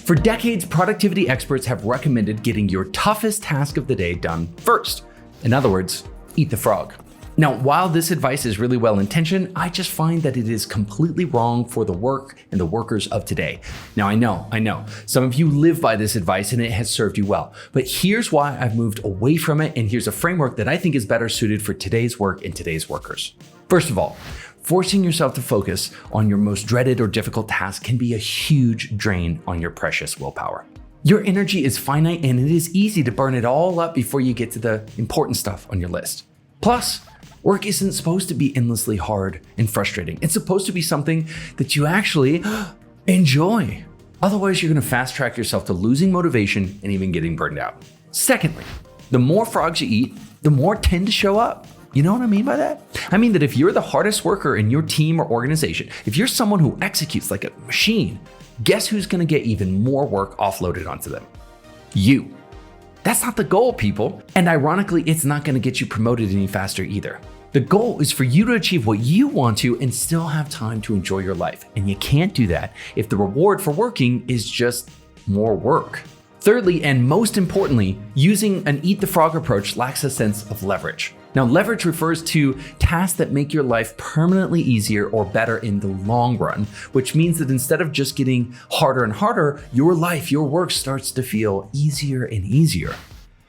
For decades, productivity experts have recommended getting your toughest task of the day done first. In other words, eat the frog. Now, while this advice is really well-intentioned, I just find that it is completely wrong for the work and the workers of today. Now, I know, some of you live by this advice and it has served you well, but here's why I've moved away from it, and here's a framework that I think is better suited for today's work and today's workers. First of all, forcing yourself to focus on your most dreaded or difficult task can be a huge drain on your precious willpower. Your energy is finite and it is easy to burn it all up before you get to the important stuff on your list. Plus, work isn't supposed to be endlessly hard and frustrating. It's supposed to be something that you actually enjoy. Otherwise, you're going to fast track yourself to losing motivation and even getting burned out. Secondly, the more frogs you eat, the more tend to show up. You know what I mean by that? I mean that if you're the hardest worker in your team or organization, if you're someone who executes like a machine, guess who's going to get even more work offloaded onto them? You. That's not the goal, people. And ironically, it's not going to get you promoted any faster either. The goal is for you to achieve what you want to and still have time to enjoy your life. And you can't do that if the reward for working is just more work. Thirdly, and most importantly, using an eat the frog approach lacks a sense of leverage. Now, leverage refers to tasks that make your life permanently easier or better in the long run, which means that instead of just getting harder and harder, your life, your work starts to feel easier and easier.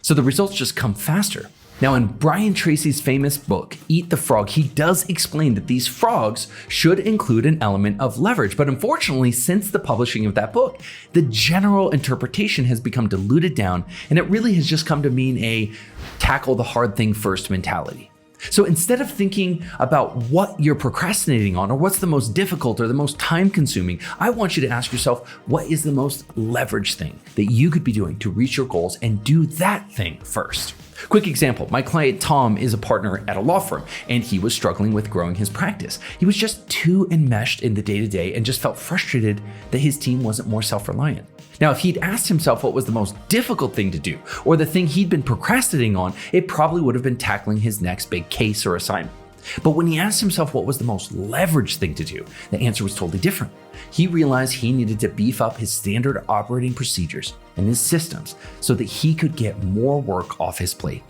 So the results just come faster. Now, in Brian Tracy's famous book, Eat the Frog, he does explain that these frogs should include an element of leverage. But unfortunately, since the publishing of that book, the general interpretation has become diluted down, and it really has just come to mean a tackle the hard thing first mentality. So instead of thinking about what you're procrastinating on or what's the most difficult or the most time consuming, I want you to ask yourself, what is the most leveraged thing that you could be doing to reach your goals, and do that thing first. Quick example, my client Tom is a partner at a law firm and he was struggling with growing his practice. He was just too enmeshed in the day-to-day and just felt frustrated that his team wasn't more self-reliant. Now, if he'd asked himself what was the most difficult thing to do or the thing he'd been procrastinating on, it probably would have been tackling his next big case or assignment. But when he asked himself what was the most leveraged thing to do, the answer was totally different. He realized he needed to beef up his standard operating procedures and his systems so that he could get more work off his plate,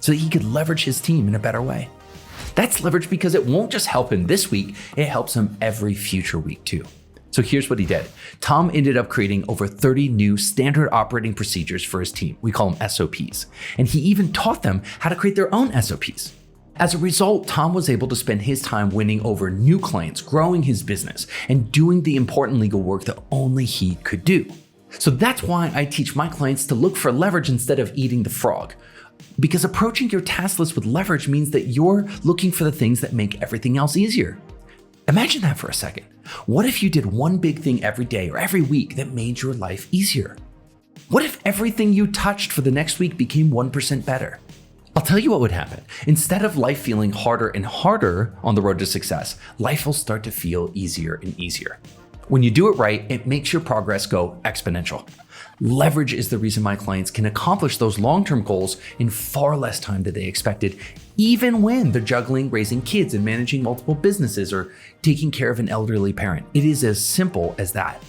so that he could leverage his team in a better way. That's leverage because it won't just help him this week, it helps him every future week too. So here's what he did. Tom ended up creating over 30 new standard operating procedures for his team. We call them SOPs. And he even taught them how to create their own SOPs. As a result, Tom was able to spend his time winning over new clients, growing his business, and doing the important legal work that only he could do. So that's why I teach my clients to look for leverage instead of eating the frog. Because approaching your task list with leverage means that you're looking for the things that make everything else easier. Imagine that for a second. What if you did one big thing every day or every week that made your life easier? What if everything you touched for the next week became 1% better? I'll tell you what would happen. Instead of life feeling harder and harder on the road to success, life will start to feel easier and easier. When you do it right, it makes your progress go exponential. Leverage is the reason my clients can accomplish those long-term goals in far less time than they expected, even when they're juggling raising kids and managing multiple businesses or taking care of an elderly parent. It is as simple as that.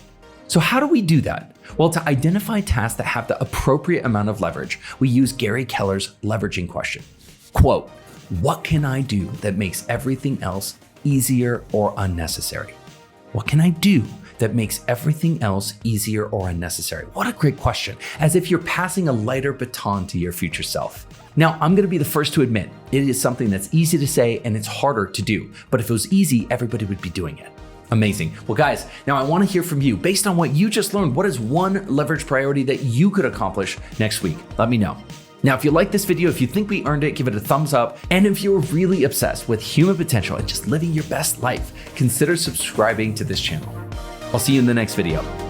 So how do we do that? Well, to identify tasks that have the appropriate amount of leverage, we use Gary Keller's leveraging question. Quote, what can I do that makes everything else easier or unnecessary? What can I do that makes everything else easier or unnecessary? What a great question, as if you're passing a lighter baton to your future self. Now, I'm gonna be the first to admit, it is something that's easy to say and it's harder to do, but if it was easy, everybody would be doing it. Amazing. Well, guys, now I want to hear from you. Based on what you just learned, what is one leverage priority that you could accomplish next week? Let me know. Now, if you like this video, if you think we earned it, give it a thumbs up. And if you're really obsessed with human potential and just living your best life, consider subscribing to this channel. I'll see you in the next video.